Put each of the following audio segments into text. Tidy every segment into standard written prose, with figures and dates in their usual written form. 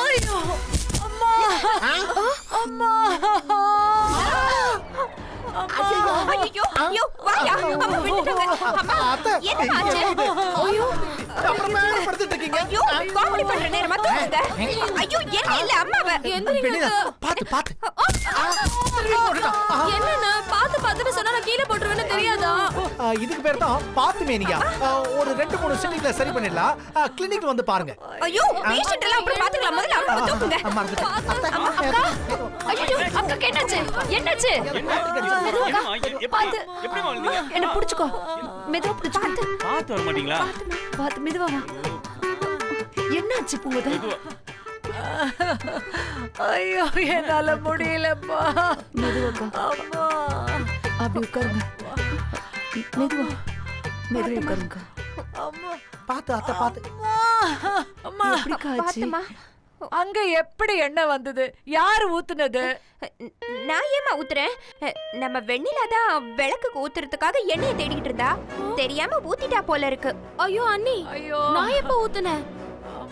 ஐயோ அம்மா அம்மா ஐயோ ஐயோ வாயா அம்மா விட்டுடுங்க அம்மா என்ன ஆச்சு ஐயோ அப்புறமா படுத்துட்டு இருக்கீங்க ஐயோ காமெடி பண்ற நேரமா தூங்குங்க ஐயோ என்ன இல்ல அம்மாவை எந்திரிங்க பாத்து பாத்து என்னன்னா பாத்துட்டு சொன்னா நான் கீழே போட்டுருவேன்னு தெரியாதா இதுக்கு பேர் தான் பாத்து மேனியா ஒரு 2-3 செகண்ட்ல சரி பண்ணிடலாம் கிளினிக் வந்து பாருங்க ஐயோ பேஷண்ட் எல்லாம் அப்புறம் பாத்துக்கலாம் முதல்ல அம்மாவை தூக்குங்க அக்கா ஐயோ அக்கா என்னாச்சு பாத்து என்ன புடிச்சுக்கோ மெதுவா புடிச்சு பாத்து வர மாட்டீங்களா பாத்து மெதுவா வா என்னாச்சு பூங்கதா ஐயோ என்னால முடியலப்பா மெதுவாக்கா அம்மா அப்படி உட்காருங்க மெதுவா உட்காருங்க அம்மா பாத்து அத்தை பாத்து அம்மா எப்படி காச்சு அங்க எப்படி எண்ணெய் வந்தது யாரு ஊத்துனது நான் ஏமா ஊத்துறேன் நம்ம வெண்ணிலா தான் விளக்குக்கு ஊத்துறதுக்காக எண்ணெயை தேடிக்கிட்டு இருந்தா தெரியாம ஊத்திட்டா போல இருக்கு ஐயோ அண்ணி ஐயோ நான் எப்ப ஊத்துனேன்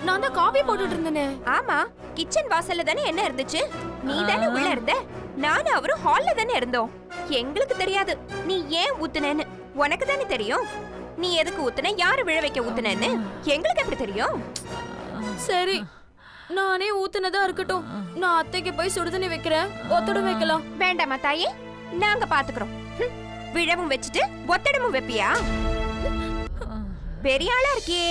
நான் தான் காபி போட்டுட்டு இருந்தேனே ஆமா கிச்சன் வாசல்ல தானே என்ன இருந்துச்சு நீ தானே உள்ள இருந்த நானும் அவரும் ஹால்ல தானே இருந்தோம் எங்களுக்கு தெரியாது நீ ஏன் ஊத்துனேன்னு உனக்கு தானே தெரியும் நீ எதுக்கு ஊத்துன யாரு விழ வைக்க ஊத்துனேன்னு எங்களுக்கு எப்படி தெரியும் சரி நானே ஊத்துனதா இருக்கட்டும் நான் அத்தைக்கு போய் சுடுதண்ணி வைக்கிறேன் ஒத்தடம் வைக்கலாம் வேண்டாமா தாயே நாங்க பாத்துக்கிறோம் விழவும் வச்சுட்டு ஒத்தடமும் வைப்பியா பெரிய ஆளா இருக்கியே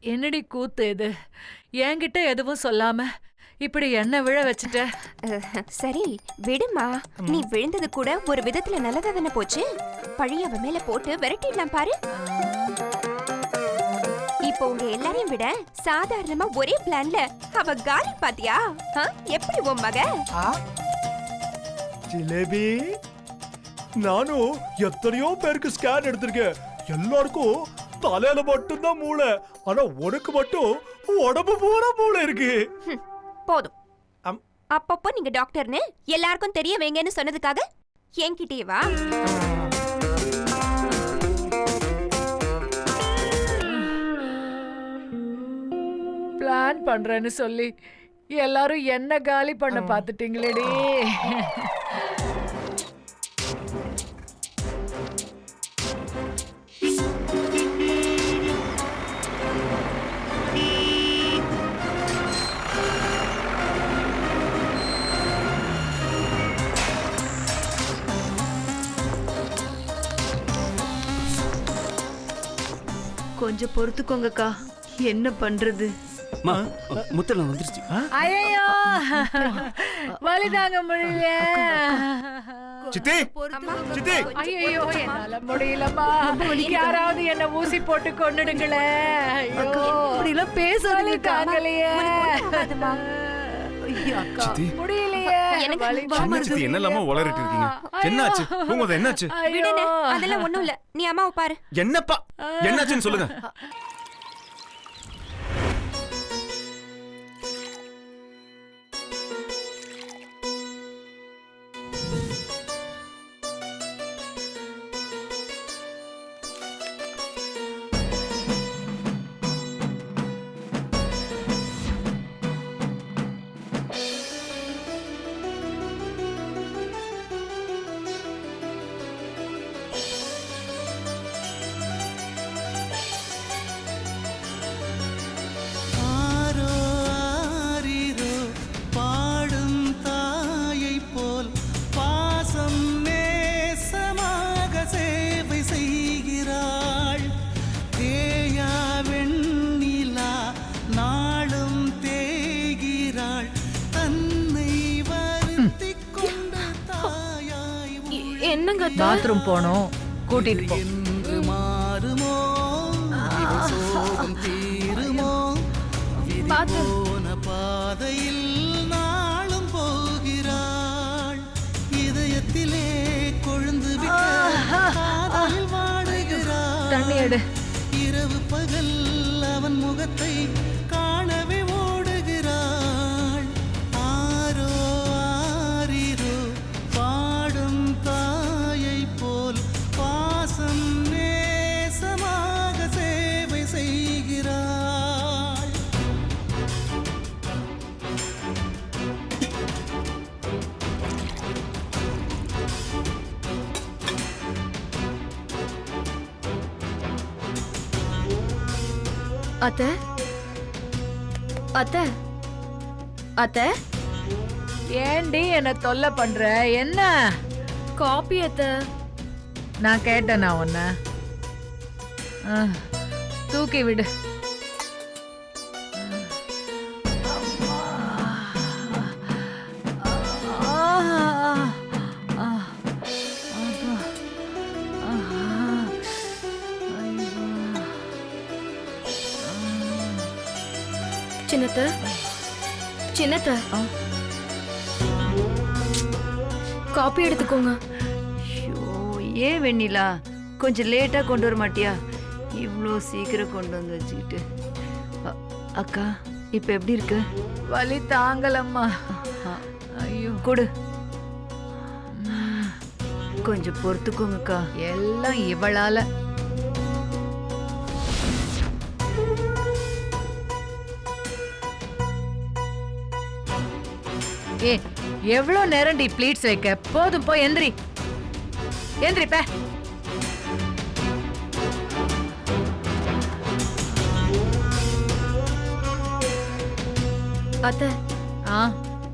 என்னடி கூத்து இது என்கிட்ட எதுவும் சொல்லாம இப்படி என்ன விழ வச்சுட்ட சரி விடுமா நீ விழுந்தது கூட ஒரு விதத்துல நல்லதா தானே போச்சு பழிய அவ மேல போட்டு விரட்டிடலாம் பாரு இப்போ உங்க எல்லாரையும் விட சாதாரணமா ஒரே பிளான்ல அவ காலி பாத்தியா எப்படி உன் மக ஜிலேபி நானும் எத்தனையோ பேருக்கு ஸ்கேன் எடுத்திருக்கேன் எல்லாருக்கும் தலையில மட்டும்தான் மூளை ஆனா உனக்கு மட்டும் உடம்பு பூரா மூளை இருக்கு போதும் அப்பப்போ நீங்க டாக்டர்னு எல்லாருக்கும் தெரிய வைங்கன்னு சொன்னதுக்காக என்கிட்டயே வா பிளான் பண்றேன்னு சொல்லி எல்லாரும் என்ன காலி பண்ண பாத்துட்டீங்களேடி கொஞ்சம் பொறுத்துக்கோங்கக்கா என்ன பண்றது முத்தெல்லாம் வந்துருச்சு ஐயோ வலி தாங்க முடியல சித்தி சித்தி ஐயோ என்னால முடியலம்மா யாராவது என்ன ஊசி போட்டு கொன்னுடுங்களே இப்படி எல்லாம் பேசாதீங்க தாங்கலையே முடியலையே என்னெல்லாமோ உளறிட்டு இருக்கீங்க என்னாச்சு பூங்கோதை என்னாச்சு விடுனே அதெல்லாம் ஒண்ணும் இல்ல நீ அம்மாவை பாரு என்னப்பா என்னாச்சுன்னு சொல்லுங்க என்னங்க பாத்ரூம் போனோம் கூட்டிட்டு போ பாதையில் நாளும் போகிறாள் இதயத்திலே கொழுந்து வாடுகிறாள் தண்ணி எடு இரவு பகல் அவன் முகத்தை காணவே ஓடுகிறாள் ஆரோ அத்தை அத்தை அத்தை ஏண்டி என்ன தொல்லை பண்ற? என்ன? காப்பி அத்தை. நான் கேட்டேனா உன்ன? தூக்கி விடு. சின்னத்த சின்னத்த காப்பி எடுத்துக்கோங்க. ஐயோ, ஏன் வெண்ணிலா கொஞ்சம் லேட்டா கொண்டு வர மாட்டியா? இவ்வளோ சீக்கிரம் கொண்டு வந்து வச்சுக்கிட்டு. அக்கா இப்ப எப்படி இருக்கு? வலி தாங்கலம்மா. ஐயோ, கொடு. கொஞ்சம் பொறுத்துக்கோங்கக்கா. எல்லாம் இவளால. ஏ, எவ்வளவு நேரம் டி ப்ளீட்ஸ் வைக்க? போதும், போ எந்திரி. எந்திரி பே. அத்தை ஆ,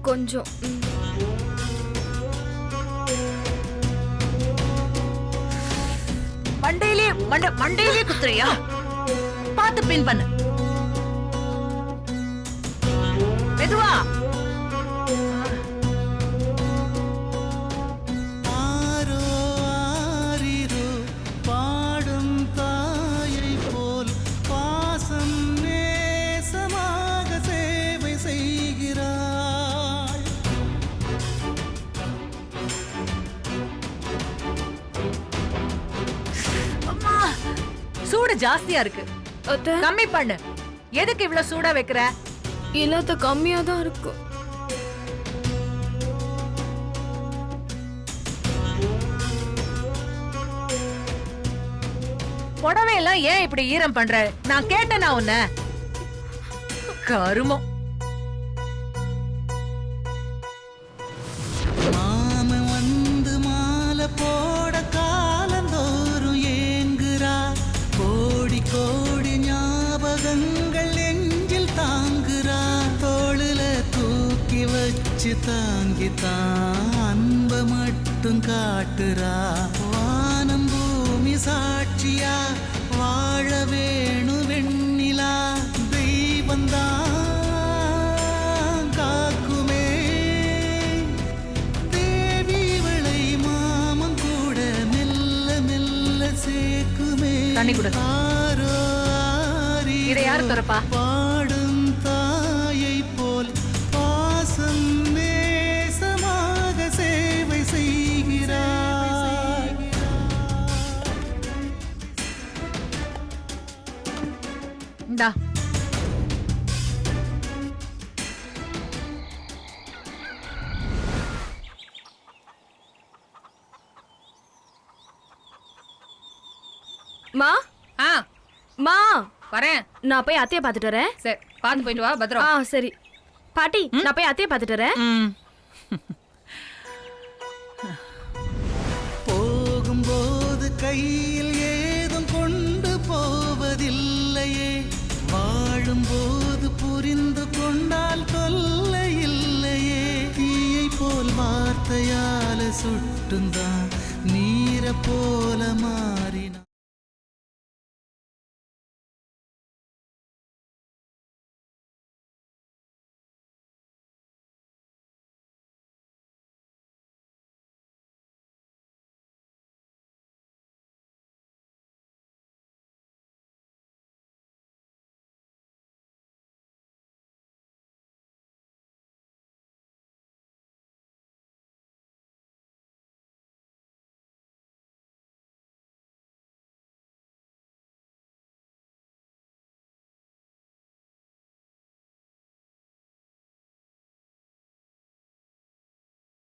கொஞ்சம் மண்டையிலே குத்துறியா? பார்த்து பின் பண்ணு. மெதுவா. ஆரோ ஆரிரோ பாடும் தாயை போல் பாசம் நேசமாக சேவை செய்கிறாள். அம்மா, சூடு ஜாஸ்தியா இருக்கு. அத்தை கம்மி பண்ணு. எதுக்கு இவ்வளவு சூடா வைக்கிற? இல்லாத கம்மியா தான் இருக்கு. புடவையெல்லாம் ஏன் இப்படி ஈரம் பண்ற? நான் கேட்டேனா உன்ன? கருமம். மாமன் வந்து மாலை போட காலந்தோறும் ஏங்குறா. கோடி கோடி ஞாபகங்கள் நெஞ்சில் தாங்குறா. தோளுல தூக்கி வச்சு தாங்கித்தான் அன்ப மட்டும் காட்டுறா. வானம் பூமி சாட்சியா வாழ வேணு வெண்ணிலா. தெய்வந்தான் காக்குமே தேவி இவளை மாமன் கூட மெல்ல மெல்ல சேர்க்குமே. தண்ணி கொடு. ஆரோ ஆரிரோ இதை யாரு துறப்பா? பாடும் தாயை போல் பாசம் நேசமாக சேவை செய்கிறார். இந்தா. மா ஆ மா வரேன். நான் போய் அத்தைய பாத்துட்டு வரேன். சரி, பார்த்து போயிட்டு வா, பத்திரம். சரி பாட்டி, நான் போய் அத்தைய பாத்துட்டு வரேன். போகும்போது கையில் ஏதும் கொண்டு போவதில்லையே. வாழும்போது புரிந்து கொண்டால் தொல்லை இல்லையே. தீயை போல் வார்த்தையால சுட்டுந்தான் நீரை போல மாறினான்.